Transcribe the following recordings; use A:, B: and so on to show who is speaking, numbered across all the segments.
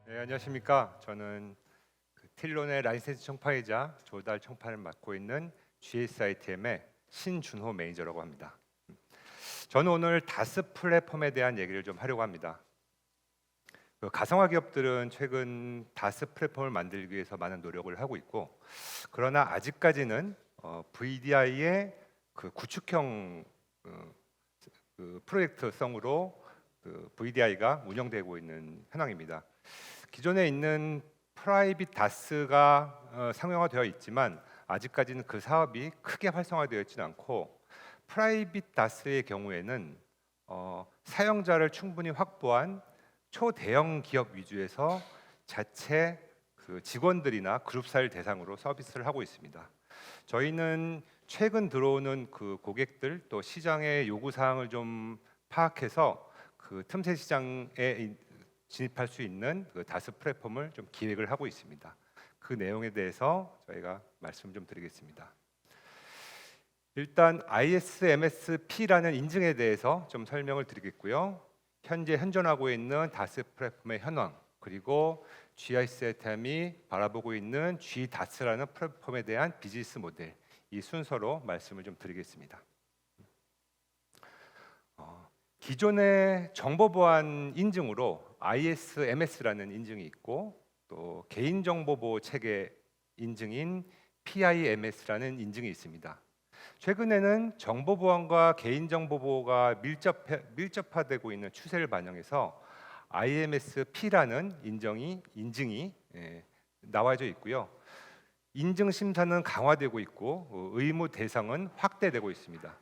A: 네, 안녕하십니까. 저는 틸론의 라이센스 총판이자 조달 총판을 맡고 있는 GSITM의 신준호 매니저라고 합니다. 저는 오늘 다스 플랫폼에 대한 얘기를 좀 하려고 합니다. 가상화 기업들은 최근 다스 플랫폼을 만들기 위해서 많은 노력을 하고 있고, 그러나 아직까지는 VDI의 구축형 프로젝트성으로 VDI가 운영되고 있는 현황입니다. 기존에 있는 프라이빗 다스가 상용화되어 있지만 아직까지는 그 사업이 크게 활성화되어 있지는 않고, 프라이빗 다스의 경우에는 사용자를 충분히 확보한 초대형 기업 위주에서 자체 직원들이나 그룹사를 대상으로 서비스를 하고 있습니다. 저희는 최근 들어오는 고객들 또 시장의 요구 사항을 좀 파악해서 틈새 시장에 진입할 수 있는 다스 플랫폼을 좀 기획을 하고 있습니다. 그 내용에 대해서 저희가 말씀 좀 드리겠습니다. 일단 ISMSP라는 인증에 대해서 좀 설명을 드리겠고요. 현재 현존하고 있는 다스 플랫폼의 현황, 그리고 GIS템이 바라보고 있는 G다스라는 플랫폼에 대한 비즈니스 모델, 이 순서로 말씀을 좀 드리겠습니다. 기존의 정보보안 인증으로 ISMS라는 인증이 있고, 또 개인정보보호 체계 인증인 PIMS라는 인증이 있습니다. 최근에는 정보보안과 개인정보보호가 밀접화되고 있는 추세를 반영해서 IMSP라는 인증이 나와져 있고요. 인증 심사는 강화되고 있고 의무 대상은 확대되고 있습니다.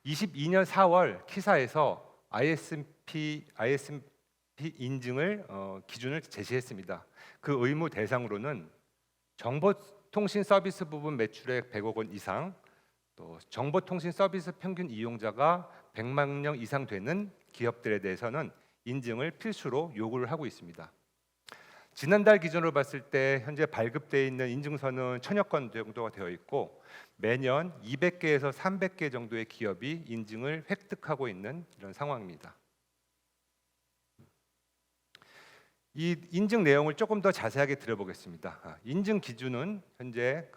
A: 22년 4월 키사에서 ISMP 인증을 기준을 제시했습니다. 그 의무 대상으로는 정보통신 서비스 부분 매출액 100억 원 이상, 또 정보통신 서비스 평균 이용자가 100만 명 이상 되는 기업들에 대해서는 인증을 필수로 요구를 하고 있습니다. 지난달 기준으로 봤을 때 현재 발급되어 있는 인증서는 1000여 건 정도가 되어 있고, 매년 200개에서 300개 정도의 기업이 인증을 획득하고 있는 이런 상황입니다. 이 인증 내용을 조금 더 자세하게 들어보겠습니다. 인증 기준은 현재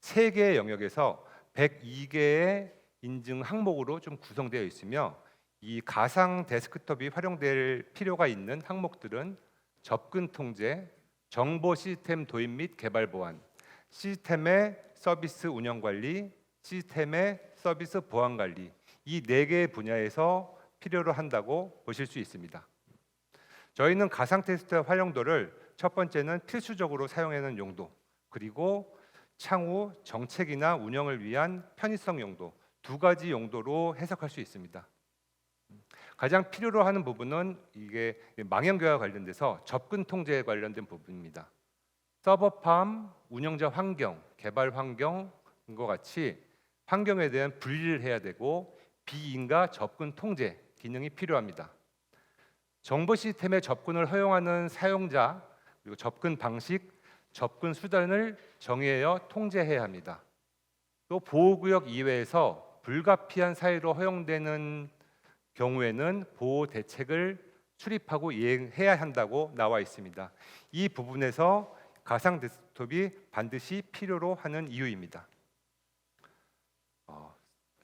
A: 3개의 영역에서 102개의 인증 항목으로 좀 구성되어 있으며, 이 가상 데스크톱이 활용될 필요가 있는 항목들은 접근 통제, 정보 시스템 도입 및 개발 보안, 시스템의 서비스 운영 관리, 시스템의 서비스 보안 관리, 이 4개의 분야에서 필요로 한다고 보실 수 있습니다. 저희는 가상 테스트의 활용도를 첫 번째는 필수적으로 사용하는 용도, 그리고 향후 정책이나 운영을 위한 편의성 용도, 2가지 용도로 해석할 수 있습니다. 가장 필요로 하는 부분은 이게 망연계와 관련돼서 접근 통제에 관련된 부분입니다. 서버팜, 운영자 환경, 개발 환경과 같이 환경에 대한 분리를 해야 되고, 비인가 접근 통제 기능이 필요합니다. 정보 시스템에 접근을 허용하는 사용자, 그리고 접근 방식, 접근 수단을 정의하여 통제해야 합니다. 또 보호구역 이외에서 불가피한 사유로 허용되는 경우에는 보호 대책을 수립하고 이행해야 한다고 나와 있습니다. 이 부분에서 가상 데스크톱이 반드시 필요로 하는 이유입니다.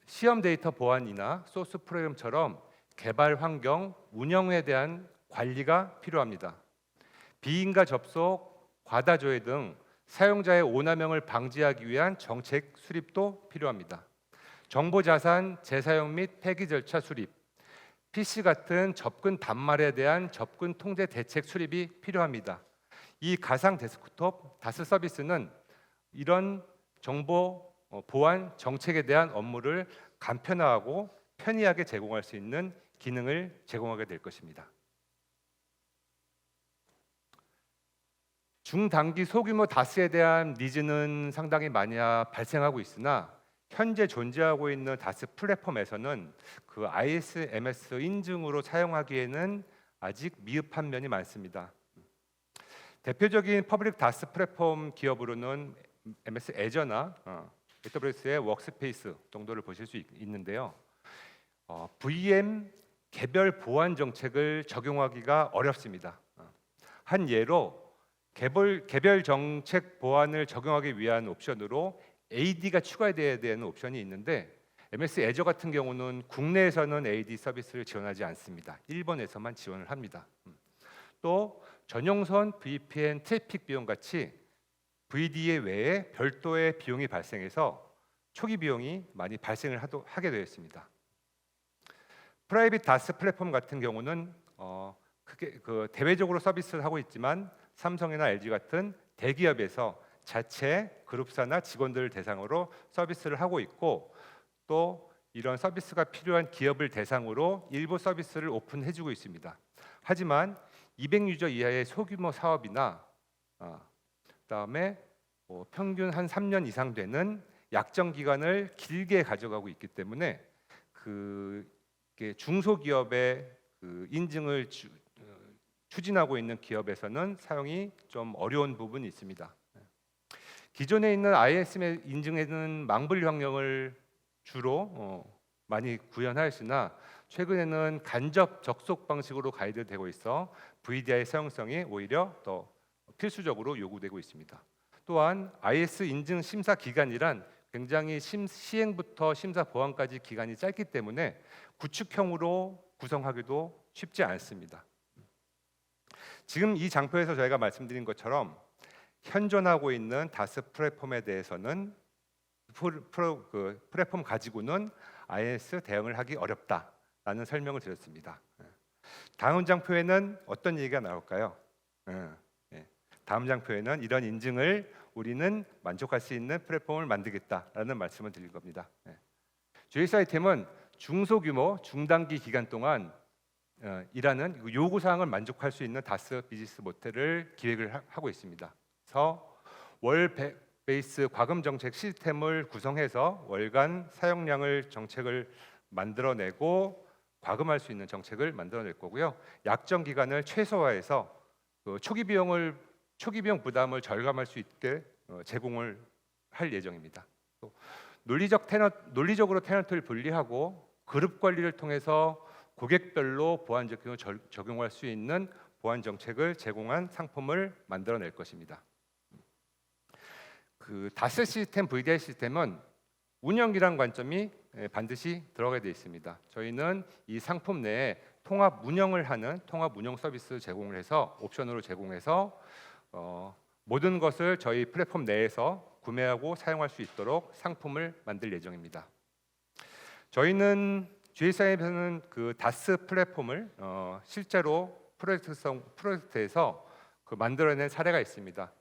A: 시험 데이터 보안이나 소스 프로그램처럼 개발 환경, 운영에 대한 관리가 필요합니다. 비인가 접속, 과다 조회 등 사용자의 오남용을 방지하기 위한 정책 수립도 필요합니다. 정보 자산 재사용 및 폐기 절차 수립, PC 같은 접근 단말에 대한 접근 통제 대책 수립이 필요합니다. 이 가상 데스크톱 다스 서비스는 이런 정보 보안 정책에 대한 업무를 간편화하고 편리하게 제공할 수 있는 기능을 제공하게 될 것입니다. 중단기 소규모 다스에 대한 니즈는 상당히 많이 발생하고 있으나, 현재 존재하고 있는 다스 플랫폼에서는 ISMS 인증으로 사용하기에는 아직 미흡한 면이 많습니다. 대표적인 퍼블릭 다스 플랫폼 기업으로는 MS 애저나 AWS의 워크스페이스 정도를 보실 수 있는데요. VM 개별 보안 정책을 적용하기가 어렵습니다. 한 예로 개별 정책 보안을 적용하기 위한 옵션으로 AD가 추가되어야 되는 옵션이 있는데 MS 애저 같은 경우는 국내에서는 AD 서비스를 지원하지 않습니다. 일본에서만 지원을 합니다. 또 전용선 VPN 트래픽 비용 같이 VDA 외에 별도의 비용이 발생해서 초기 비용이 많이 발생을 하게 되었습니다. 프라이빗 다스 플랫폼 같은 경우는 크게 대외적으로 서비스를 하고 있지만 삼성이나 LG 같은 대기업에서 자체 그룹사나 직원들을 대상으로 서비스를 하고 있고 또 이런 서비스가 필요한 기업을 대상으로 일부 서비스를 오픈해주고 있습니다. 하지만 200유저 이하의 소규모 사업이나 그다음에 평균 한 3년 이상 되는 약정 기간을 길게 가져가고 있기 때문에 중소기업의 인증을 추진하고 있는 기업에서는 사용이 좀 어려운 부분이 있습니다. 기존에 있는 ISM 인증에는 망분류 환경을 주로 많이 구현하였으나 최근에는 간접 접속 방식으로 가이드되고 있어 VDI 사용성이 오히려 더 필수적으로 요구되고 있습니다. 또한 IS 인증 심사 기간이란 굉장히 시행부터 심사 보완까지 기간이 짧기 때문에 구축형으로 구성하기도 쉽지 않습니다. 지금 이 장표에서 저희가 말씀드린 것처럼 현존하고 있는 다스 플랫폼에 대해서는 플랫폼 가지고는 IS 대응을 하기 어렵다라는 설명을 드렸습니다. 다음 장표에는 어떤 얘기가 나올까요? 다음 장표에는 이런 인증을 우리는 만족할 수 있는 플랫폼을 만들겠다라는 말씀을 드릴 겁니다. GS 아이템은 중소규모 중단기 기간 동안 일하는 요구 사항을 만족할 수 있는 다스 비즈니스 모델을 기획을 하고 있습니다. 그래서 월 베이스 과금 정책 시스템을 구성해서 월간 사용량을 정책을 만들어내고 과금할 수 있는 정책을 만들어낼 거고요. 약정 기간을 최소화해서 초기 비용 부담을 절감할 수 있게 제공을 할 예정입니다. 또 논리적으로 테너트를 분리하고 그룹 관리를 통해서 고객별로 보안 적용을 적용할 수 있는 보안 정책을 제공한 상품을 만들어낼 것입니다. 다스 시스템, VDI 시스템은 운영이란 관점이 반드시 들어가게 되어 있습니다. 저희는 이 상품 내에 통합 운영을 하는 통합 운영 서비스 제공을 해서 옵션으로 제공해서 모든 것을 저희 플랫폼 내에서 구매하고 사용할 수 있도록 상품을 만들 예정입니다. 저희는 GSI에서는 다스 플랫폼을 실제로 프로젝트에서 만들어낸 사례가 있습니다.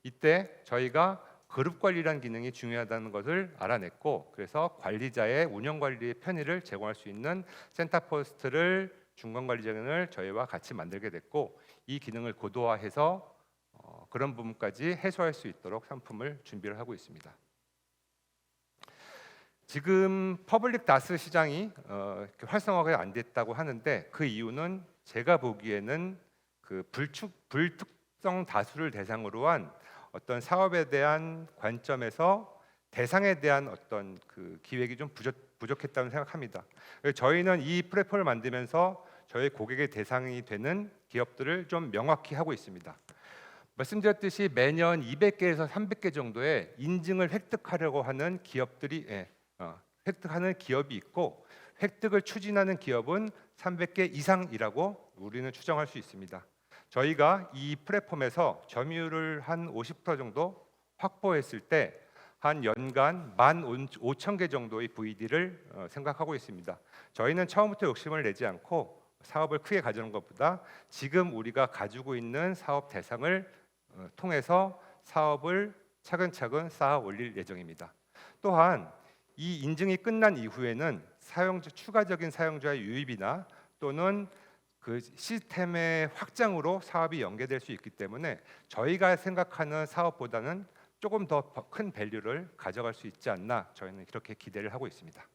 A: 이때 저희가 그룹 관리라는 기능이 중요하다는 것을 알아냈고 그래서 관리자의 운영 관리의 편의를 제공할 수 있는 센터포스트를 중간 관리 기능을 저희와 같이 만들게 됐고 이 기능을 고도화해서 그런 부분까지 해소할 수 있도록 상품을 준비를 하고 있습니다. 지금 퍼블릭 다스 시장이 활성화가 안 됐다고 하는데 그 이유는 제가 보기에는 불특정 다수를 대상으로 한 어떤 사업에 대한 관점에서 대상에 대한 어떤 기획이 좀 부족했다고 생각합니다. 저희는 이 플랫폼을 만들면서 저희 고객의 대상이 되는 기업들을 좀 명확히 하고 있습니다. 말씀드렸듯이 매년 200개에서 300개 정도의 인증을 획득하려고 하는 획득하는 기업이 있고 획득을 추진하는 기업은 300개 이상이라고 우리는 추정할 수 있습니다. 저희가 이 플랫폼에서 점유율을 한 50% 정도 확보했을 때 한 연간 15,000개 정도의 VD를 생각하고 있습니다. 저희는 처음부터 욕심을 내지 않고 사업을 크게 가져는 것보다 지금 우리가 가지고 있는 사업 대상을 통해서 사업을 차근차근 쌓아 올릴 예정입니다. 또한 이 인증이 끝난 이후에는 추가적인 사용자의 유입이나 또는 시스템의 확장으로 사업이 연계될 수 있기 때문에 저희가 생각하는 사업보다는 조금 더 큰 밸류를 가져갈 수 있지 않나 저희는 그렇게 기대를 하고 있습니다.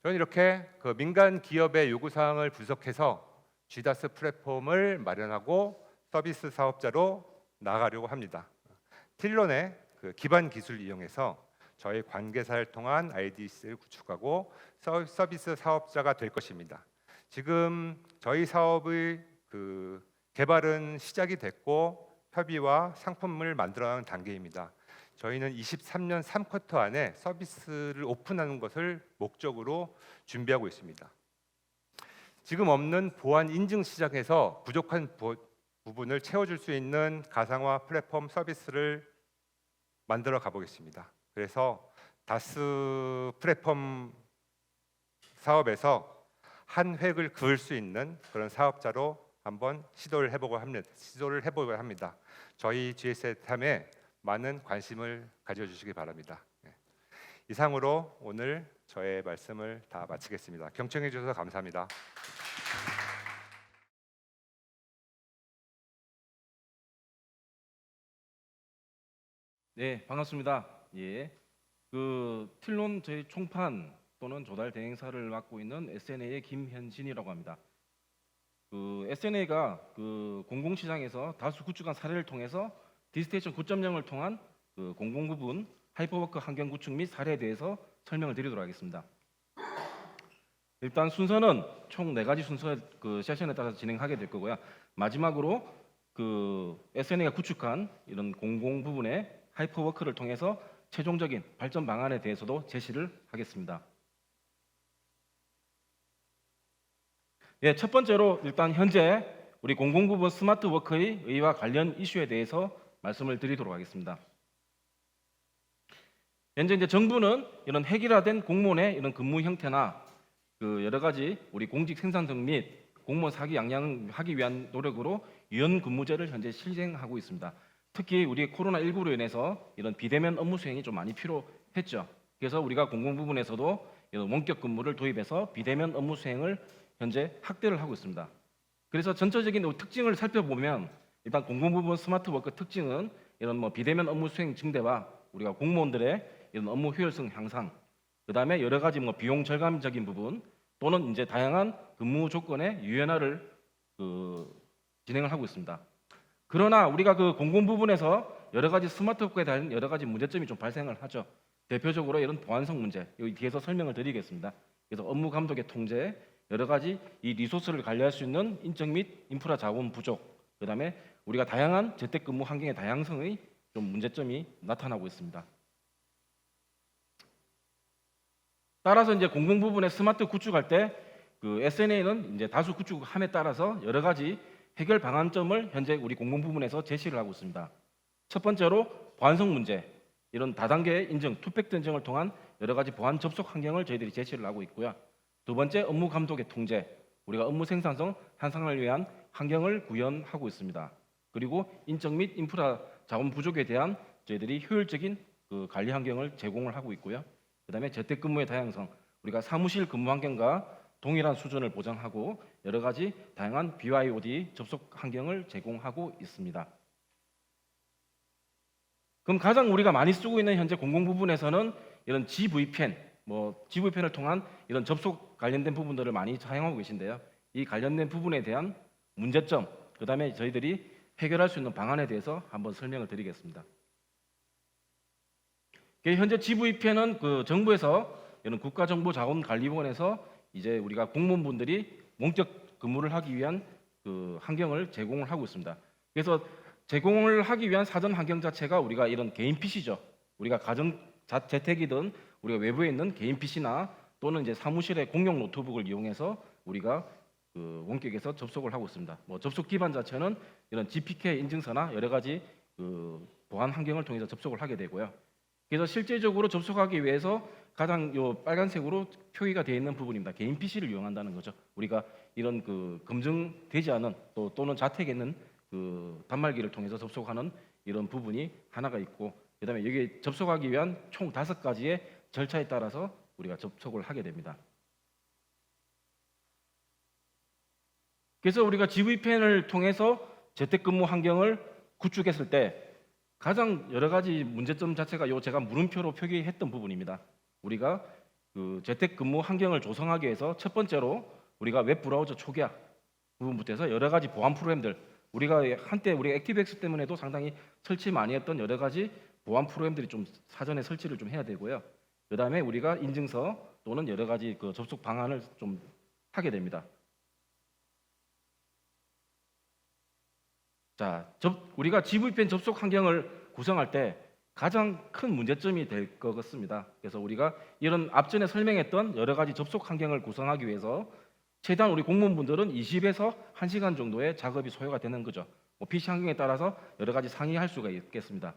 A: 저는 이렇게 민간 기업의 요구 사항을 분석해서 GDAS 플랫폼을 마련하고 서비스 사업자로 나아가려고 합니다. 틸론의 기반 기술을 이용해서 저희 관계사를 통한 IDC를 구축하고 서비스 사업자가 될 것입니다. 지금 저희 사업의 개발은 시작이 됐고 협의와 상품을 만들어가는 단계입니다. 저희는 23년 3쿼터 안에 서비스를 오픈하는 것을 목적으로 준비하고 있습니다. 지금 없는 보안 인증 시장에서 부족한 부분을 채워줄 수 있는 가상화 플랫폼 서비스를 만들어 가보겠습니다. 그래서 다스 플랫폼 사업에서 한 획을 그을 수 있는 그런 사업자로 한번 시도를 해보고 합니다. 저희 GS탐에 많은 관심을 가져주시기 바랍니다. 이상으로 오늘 저의 말씀을 다 마치겠습니다. 경청해 주셔서 감사합니다.
B: 네, 반갑습니다. 예, 틸론 저희 총판 또는 조달 대행사를 맡고 있는 SNA의 김현진이라고 합니다. SNA가 공공시장에서 다수 구축한 사례를 통해서 디스테이션 9.0을 통한 공공부분 하이퍼워크 환경 구축 및 사례에 대해서 설명을 드리도록 하겠습니다. 일단 순서는 총 4가지 순서 세션에 따라서 진행하게 될 거고요. 마지막으로 SNA가 구축한 이런 공공 부분의 하이퍼워크를 통해서 최종적인 발전 방안에 대해서도 제시를 하겠습니다. 예, 첫 번째로 일단 현재 우리 공공부분 스마트워크의 의의와 관련 이슈에 대해서 말씀을 드리도록 하겠습니다. 현재 이제 정부는 이런 획일화된 공무원의 이런 근무 형태나 여러 가지 우리 공직 생산성 및 공무원 사기 양양하기 위한 노력으로 유연 근무제를 현재 실행하고 있습니다. 특히 우리 코로나19로 인해서 이런 비대면 업무 수행이 좀 많이 필요했죠. 그래서 우리가 공공 부분에서도 이런 원격 근무를 도입해서 비대면 업무 수행을 현재 확대를 하고 있습니다. 그래서 전체적인 특징을 살펴보면 일단 공공 부분 스마트워크 특징은 이런 비대면 업무 수행 증대와 우리가 공무원들의 이런 업무 효율성 향상, 그다음에 여러 가지 비용 절감적인 부분 또는 이제 다양한 근무 조건의 유연화를 진행을 하고 있습니다. 그러나 우리가 공공 부분에서 여러 가지 스마트워크에 대한 여러 가지 문제점이 좀 발생을 하죠. 대표적으로 이런 보안성 문제, 여기 뒤에서 설명을 드리겠습니다. 그래서 업무 감독의 통제, 여러 가지 이 리소스를 관리할 수 있는 인적 및 인프라 자원 부족, 그다음에 우리가 다양한 재택근무 환경의 다양성의 좀 문제점이 나타나고 있습니다. 따라서 이제 공공 부분의 스마트 구축할 때 SNA는 이제 다수 구축함에 따라서 여러 가지 해결 방안점을 현재 우리 공공 부분에서 제시를 하고 있습니다. 첫 번째로 보안성 문제, 이런 다단계 인증, 투팩트 인증을 통한 여러 가지 보안 접속 환경을 저희들이 제시를 하고 있고요. 두 번째 업무 감독의 통제, 우리가 업무 생산성 향상을 위한 환경을 구현하고 있습니다. 그리고 인적 및 인프라 자원 부족에 대한 저희들이 효율적인 관리 환경을 제공을 하고 있고요. 그다음에 재택근무의 다양성, 우리가 사무실 근무 환경과 동일한 수준을 보장하고 여러 가지 다양한 BYOD 접속 환경을 제공하고 있습니다. 그럼 가장 우리가 많이 쓰고 있는 현재 공공 부분에서는 이런 GVPN, GVPN을 통한 이런 접속 관련된 부분들을 많이 사용하고 계신데요. 이 관련된 부분에 대한 문제점, 그다음에 저희들이 해결할 수 있는 방안에 대해서 한번 설명을 드리겠습니다. 현재 GVPN은 정부에서 이런 국가정보자원관리원에서 이제 우리가 공무원분들이 원격 근무를 하기 위한 환경을 제공을 하고 있습니다. 그래서 제공을 하기 위한 사전 환경 자체가 우리가 이런 개인 PC죠. 우리가 가정 재택이든 우리가 외부에 있는 개인 PC나 또는 이제 사무실의 공용 노트북을 이용해서 우리가 원격에서 접속을 하고 있습니다. 접속 기반 자체는 이런 GPK 인증서나 여러 가지 보안 환경을 통해서 접속을 하게 되고요. 그래서 실제적으로 접속하기 위해서 가장 빨간색으로 표기가 되어 있는 부분입니다. 개인 PC를 이용한다는 거죠. 우리가 이런 검증되지 않은 또는 자택에 있는 단말기를 통해서 접속하는 이런 부분이 하나가 있고, 그다음에 여기에 접속하기 위한 총 5가지의 절차에 따라서 우리가 접속을 하게 됩니다. 그래서 우리가 GVPN을 통해서 재택근무 환경을 구축했을 때 가장 여러 가지 문제점 자체가 제가 물음표로 표기했던 부분입니다. 우리가 재택근무 환경을 조성하기 위해서 첫 번째로 우리가 웹브라우저 초기화 부분부터 해서 여러 가지 보안 프로그램들, 우리가 한때 우리 액티브엑스 때문에도 상당히 설치 많이 했던 여러 가지 보안 프로그램들이 좀 사전에 설치를 좀 해야 되고요. 그다음에 우리가 인증서 또는 여러 가지 접속 방안을 좀 하게 됩니다. 자, 우리가 GVPN 접속 환경을 구성할 때 가장 큰 문제점이 될 것 같습니다. 그래서 우리가 이런 앞전에 설명했던 여러 가지 접속 환경을 구성하기 위해서 최대한 우리 공무원분들은 20에서 1시간 정도의 작업이 소요가 되는 거죠. 뭐 PC 환경에 따라서 여러 가지 상이할 수가 있겠습니다.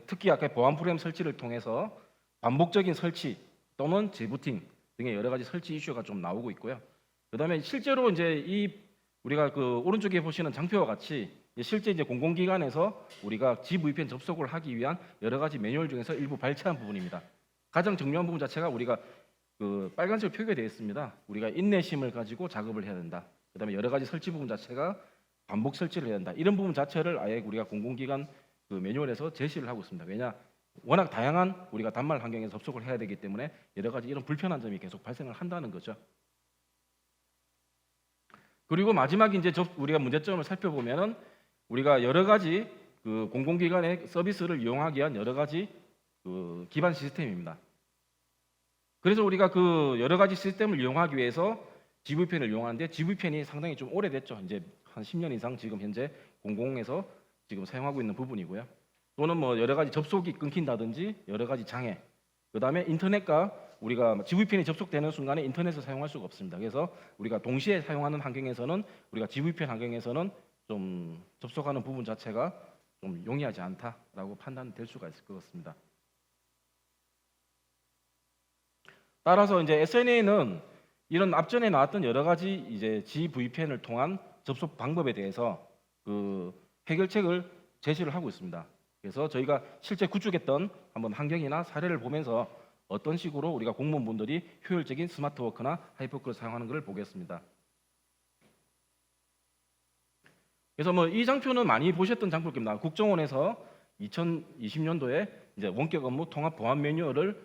B: 특히 아까 보안 프로그램 설치를 통해서 반복적인 설치 또는 재부팅 등의 여러 가지 설치 이슈가 좀 나오고 있고요. 그다음에 실제로 이제 우리가 그 오른쪽에 보시는 장표와 같이 실제 이제 공공기관에서 우리가 GVPN 접속을 하기 위한 여러 가지 매뉴얼 중에서 일부 발췌한 부분입니다. 가장 중요한 부분 자체가 우리가 그 빨간색으로 표기가 되어 있습니다. 우리가 인내심을 가지고 작업을 해야 된다. 그다음에 여러 가지 설치 부분 자체가 반복 설치를 해야 된다. 이런 부분 자체를 아예 우리가 공공기관 그 매뉴얼에서 제시를 하고 있습니다. 왜냐? 워낙 다양한 우리가 단말 환경에 접속을 해야 되기 때문에 여러 가지 이런 불편한 점이 계속 발생을 한다는 거죠. 그리고 마지막에 이제 우리가 문제점을 살펴보면은 우리가 여러 가지 그 공공기관의 서비스를 이용하기 위한 여러 가지 그 기반 시스템입니다. 그래서 우리가 그 여러 가지 시스템을 이용하기 위해서 GVPN을 이용하는데 GVPN이 상당히 좀 오래됐죠. 이제 한 10년 이상 지금 현재 공공에서 지금 사용하고 있는 부분이고요. 또는 뭐 여러 가지 접속이 끊긴다든지 여러 가지 장애. 그다음에 인터넷과 우리가 GVPN이 접속되는 순간에 인터넷을 사용할 수가 없습니다. 그래서 우리가 동시에 사용하는 환경에서는 우리가 GVPN 환경에서는 좀 접속하는 부분 자체가 좀 용이하지 않다라고 판단될 수가 있을 것 같습니다. 따라서 이제 SNA는 이런 앞전에 나왔던 여러 가지 이제 GVPN을 통한 접속 방법에 대해서 그 해결책을 제시를 하고 있습니다. 그래서 저희가 실제 구축했던 한번 환경이나 사례를 보면서 어떤 식으로 우리가 공무원분들이 효율적인 스마트워크나 하이퍼워크를 사용하는 것을 보겠습니다. 그래서 뭐 이 장표는 많이 보셨던 장표입니다. 국정원에서 2020년도에 이제 원격 업무 통합 보안 매뉴얼을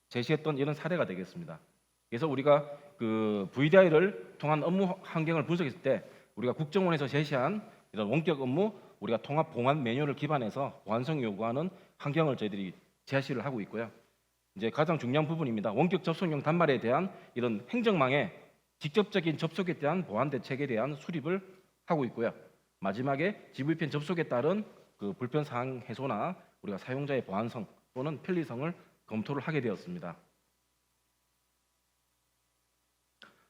B: 제시했던 이런 사례가 되겠습니다. 그래서 우리가 그 VDI를 통한 업무 환경을 분석했을 때 우리가 국정원에서 제시한 이런 원격 업무 우리가 통합 보안 매뉴얼을 기반해서 보안성 요구하는 환경을 저희들이 제시를 하고 있고요. 이제 가장 중요한 부분입니다. 원격 접속용 단말에 대한 이런 행정망의 직접적인 접속에 대한 보안 대책에 대한 수립을 하고 있고요. 마지막에 GVPN 접속에 따른 그 불편 사항 해소나 우리가 사용자의 보안성 또는 편리성을 검토를 하게 되었습니다.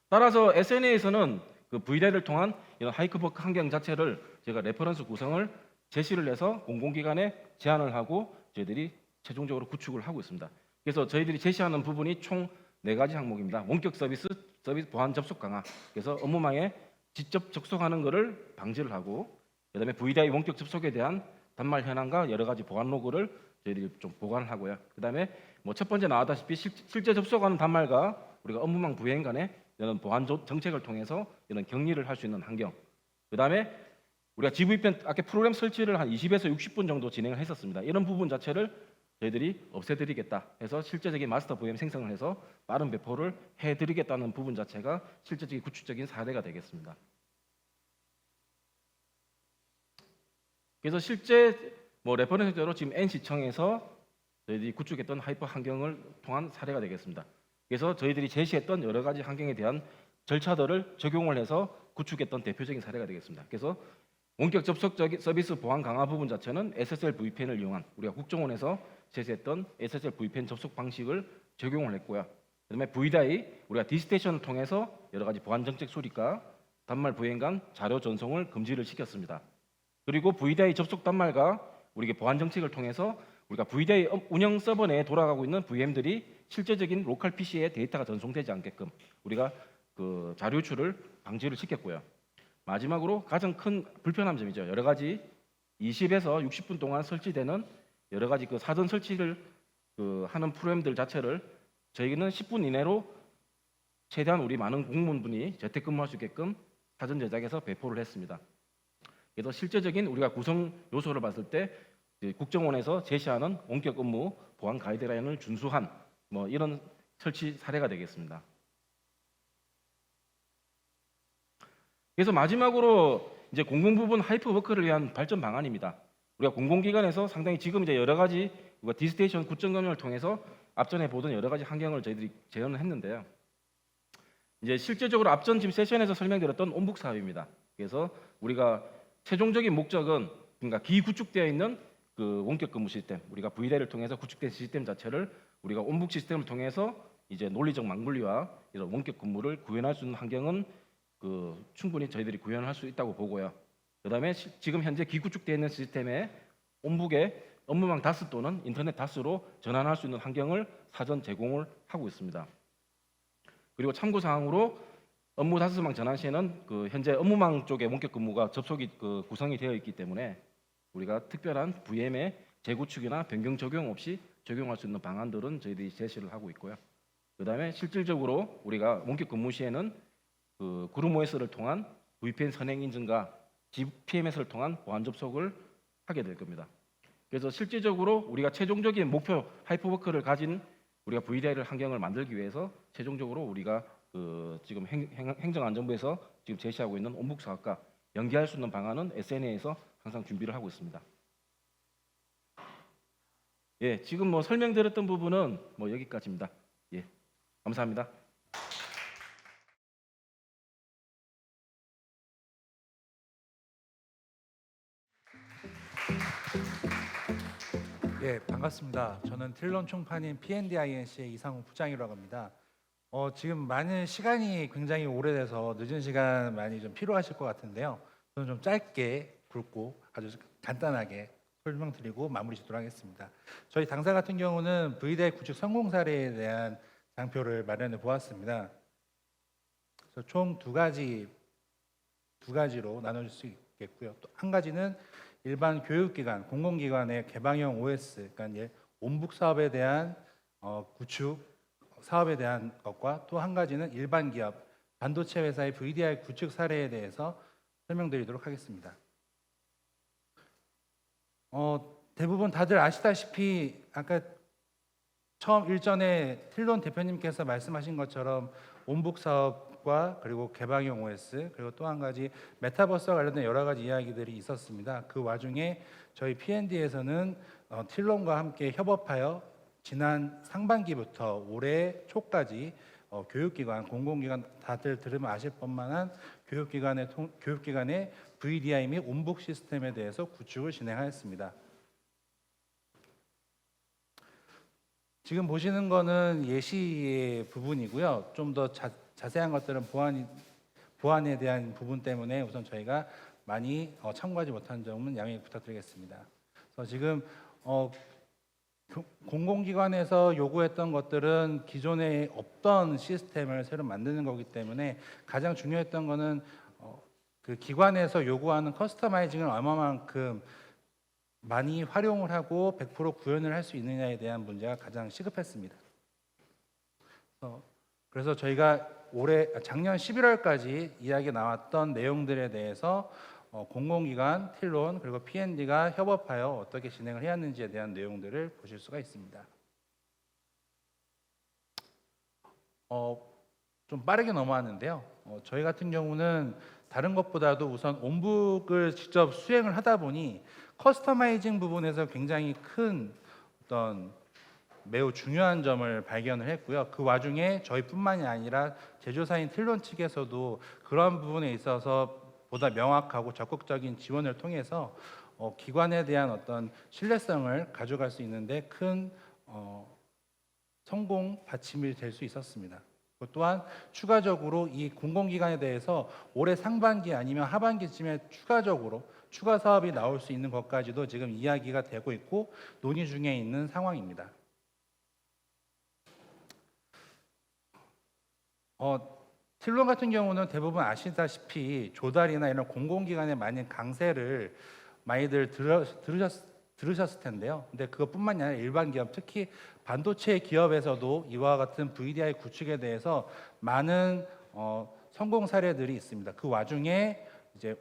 B: 따라서 SNA에서는 그 VDI를 통한 이런 하이퍼워크 환경 자체를 제가 레퍼런스 구성을 제시를 해서 공공기관에 제안을 하고 저희들이 최종적으로 구축을 하고 있습니다. 그래서 저희들이 제시하는 부분이 총 4가지 항목입니다. 원격 서비스 보안 접속 강화. 그래서 업무망에 직접 접속하는 것을 방지를 하고, 그다음에 VDI 원격 접속에 대한 단말 현황과 여러 가지 보안 로그를 저희들이 좀 보관을 하고요. 그다음에 뭐 첫 번째 나왔다시피 실제 접속하는 단말과 우리가 업무망 부행 간의 이런 보안 정책을 통해서 이런 격리를 할 수 있는 환경. 그다음에 우리가 GVPN 아까 프로그램 설치를 한 20에서 60분 정도 진행을 했었습니다. 이런 부분 자체를 저희들이 없애드리겠다 해서 실제적인 마스터 VM 생성을 해서 빠른 배포를 해드리겠다는 부분 자체가 실제적인 구축적인 사례가 되겠습니다. 그래서 실제 뭐 레퍼런스대로 지금 N시청에서 저희들이 구축했던 하이퍼 환경을 통한 사례가 되겠습니다. 그래서 저희들이 제시했던 여러 가지 환경에 대한 절차들을 적용을 해서 구축했던 대표적인 사례가 되겠습니다. 그래서 원격 접속 서비스 보안 강화 부분 자체는 SSL VPN을 이용한 우리가 국정원에서 제시했던 SSL VPN 접속 방식을 적용을 했고요. 그다음에 VDI 우리가 D스테이션을 통해서 여러 가지 보안 정책 수립과 단말 부행 간 자료 전송을 금지를 시켰습니다. 그리고 VDI 접속 단말과 우리가 보안 정책을 통해서 우리가 VDI 운영 서버 내에 돌아가고 있는 VM들이 실제적인 로컬 PC에 데이터가 전송되지 않게끔 우리가 그 자료 유출을 방지를 시켰고요. 마지막으로 가장 큰 불편한 점이죠. 여러 가지 20에서 60분 동안 설치되는 여러 가지 그 사전 설치를 그 하는 프로그램들 자체를 저희는 10분 이내로 최대한 우리 많은 공무원분이 재택근무할 수 있게끔 사전 제작해서 배포를 했습니다. 그래서 실제적인 우리가 구성 요소를 봤을 때 국정원에서 제시하는 원격 업무 보안 가이드라인을 준수한 뭐 이런 설치 사례가 되겠습니다. 그래서 마지막으로 이제 공공 부분 하이퍼워크를 위한 발전 방안입니다. 우리가 공공기관에서 상당히 지금 이제 여러 가지 우리가 디스테이션 구청 경영을 통해서 앞전에 보던 여러 가지 환경을 저희들이 재현을 했는데요. 이제 실제적으로 앞전 지금 세션에서 설명드렸던 온북 사업입니다. 그래서 우리가 최종적인 목적은 그러니까 기구축되어 있는 그 원격 근무 시스템, 우리가 VDI를 통해서 구축된 시스템 자체를 우리가 온북 시스템을 통해서 이제 논리적 맞물리와 이런 원격 근무를 구현할 수 있는 환경은 그 충분히 저희들이 구현할 수 있다고 보고요. 그다음에 지금 현재 기구축되어 있는 시스템에 온북에 업무망 다스 또는 인터넷 다스로 전환할 수 있는 환경을 사전 제공을 하고 있습니다. 그리고 참고 사항으로 업무 다스망 전환 시에는 그 현재 업무망 쪽에 원격 근무가 접속이 그 구성이 되어 있기 때문에 우리가 특별한 VM의 재구축이나 변경 적용 없이 적용할 수 있는 방안들은 저희들이 제시를 하고 있고요. 그다음에 실질적으로 우리가 원격 근무 시에는 그 그룹 OS를 통한 VPN 선행 인증과 GPMS를 통한 보안 접속을 하게 될 겁니다. 그래서 실질적으로 우리가 최종적인 목표 하이퍼워크를 가진 우리가 VDI를 환경을 만들기 위해서 최종적으로 우리가 그 지금 행정안전부에서 지금 제시하고 있는 온북 사업과 연계할 수 있는 방안은 SNA에서 항상 준비를 하고 있습니다. 예, 지금 뭐 설명드렸던 부분은 뭐 여기까지입니다. 예, 감사합니다.
C: 예, 반갑습니다. 저는 틸론 총판인 PNDINC의 이상우 부장이라고 합니다. 지금 많은 시간이 굉장히 오래돼서 늦은 시간 많이 좀 필요하실 것 같은데요. 저는 좀 짧게 굵고 아주 간단하게 설명드리고 마무리 짓도록 하겠습니다. 저희 당사 같은 경우는 VDI 구축 성공 사례에 대한 장표를 마련해 보았습니다. 그래서 총 두 가지로 나눠질 수 있겠고요. 또 한 가지는 일반 교육기관, 공공기관의 개방형 OS, 그러니까 온북 사업에 대한 구축 사업에 대한 것과 또 한 가지는 일반 기업, 반도체 회사의 VDI 구축 사례에 대해서 설명드리도록 하겠습니다. 대부분 다들 아시다시피 아까 처음 일전에 틸론 대표님께서 말씀하신 것처럼 온북 사업과 그리고 개방형 OS 그리고 또 한 가지 메타버스와 관련된 여러 가지 이야기들이 있었습니다. 그 와중에 저희 PND에서는 틸론과 함께 협업하여 지난 상반기부터 올해 초까지 교육기관, 공공기관 다들 들으면 아실 법만한 교육기관의 VDI 및 온북 시스템에 대해서 구축을 진행하였습니다. 지금 보시는 거는 예시의 부분이고요. 좀 더 자세한 것들은 보안에 대한 부분 때문에 우선 저희가 많이 참고하지 못한 점은 양해 부탁드리겠습니다. 그래서 지금 공공기관에서 요구했던 것들은 기존에 없던 시스템을 새로 만드는 거기 때문에 가장 중요했던 거는 그 기관에서 요구하는 커스터마이징을 얼마만큼 많이 활용을 하고 100% 구현을 할 수 있느냐에 대한 문제가 가장 시급했습니다. 그래서 저희가 작년 11월까지 이야기 나왔던 내용들에 대해서 공공기관, 틸론 그리고 PND가 협업하여 어떻게 진행을 해왔는지에 대한 내용들을 보실 수가 있습니다. 좀 빠르게 넘어왔는데요. 저희 같은 경우는 다른 것보다도 우선 온북을 직접 수행을 하다 보니 커스터마이징 부분에서 굉장히 큰 어떤 매우 중요한 점을 발견을 했고요. 그 와중에 저희뿐만이 아니라 제조사인 틸론 측에서도 그러한 부분에 있어서 보다 명확하고 적극적인 지원을 통해서 기관에 대한 어떤 신뢰성을 가져갈 수 있는데 큰 성공 받침이 될 수 있었습니다. 또한 추가적으로 이 공공기관에 대해서 올해 상반기 아니면 하반기쯤에 추가 사업이 나올 수 있는 것까지도 지금 이야기가 되고 있고 논의 중에 있는 상황입니다. 틸론 같은 경우는 대부분 아시다시피 조달이나 이런 공공기관의 많은 강세를 많이들 들으셨을 텐데요. 근데 그것뿐만이 아니라 일반 기업, 특히 반도체 기업에서도 이와 같은 VDI 구축에 대해서 많은 성공 사례들이 있습니다. 그 와중에 이제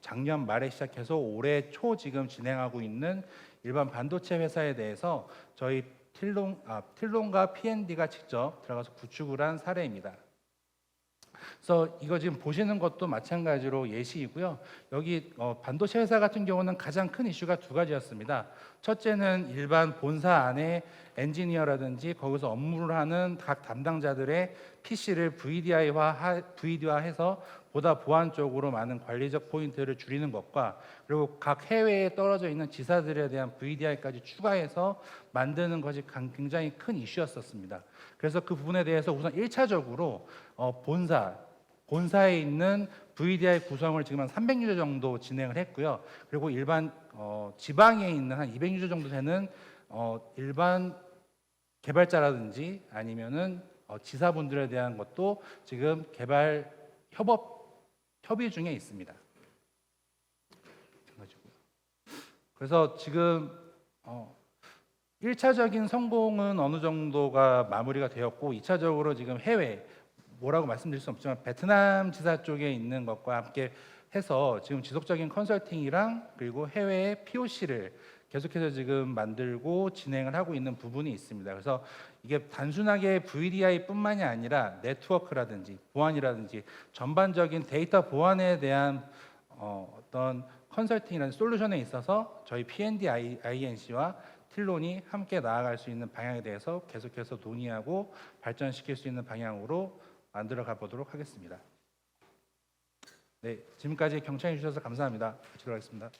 C: 작년 말에 시작해서 올해 초 지금 진행하고 있는 일반 반도체 회사에 대해서 저희 틸론과 PND가 직접 들어가서 구축을 한 사례입니다. 그래서 이거 지금 보시는 것도 마찬가지로 예시이고요. 여기 반도체 회사 같은 경우는 가장 큰 이슈가 두 가지였습니다. 첫째는 일반 본사 안에 엔지니어라든지 거기서 업무를 하는 각 담당자들의 PC를 VDI화해서 보다 보안 쪽으로 많은 관리적 포인트를 줄이는 것과 그리고 각 해외에 떨어져 있는 지사들에 대한 VDI까지 추가해서 만드는 것이 굉장히 큰 이슈였었습니다. 그래서 그 부분에 대해서 우선 1차적으로 본사에 있는 VDI 구성을 지금 한 300유저 정도 진행을 했고요. 그리고 일반 지방에 있는 한 200유저 정도 되는 일반 개발자라든지 아니면은 지사분들에 대한 것도 지금 개발 협의 중에 있습니다. 그래서 지금 1차적인 성공은 어느 정도가 마무리가 되었고 2차적으로 지금 해외 뭐라고 말씀드릴 수 없지만 베트남 지사 쪽에 있는 것과 함께 해서 지금 지속적인 컨설팅이랑 그리고 해외의 POC를 계속해서 지금 만들고 진행을 하고 있는 부분이 있습니다. 그래서 이게 단순하게 VDI뿐만이 아니라 네트워크라든지 보안이라든지 전반적인 데이터 보안에 대한 어떤 컨설팅이라는 솔루션에 있어서 저희 P&D INC와 틸론이 함께 나아갈 수 있는 방향에 대해서 계속해서 논의하고 발전시킬 수 있는 방향으로 만들어 가보도록 하겠습니다. 네, 지금까지 경청해 주셔서 감사합니다. 마치도록 하겠습니다.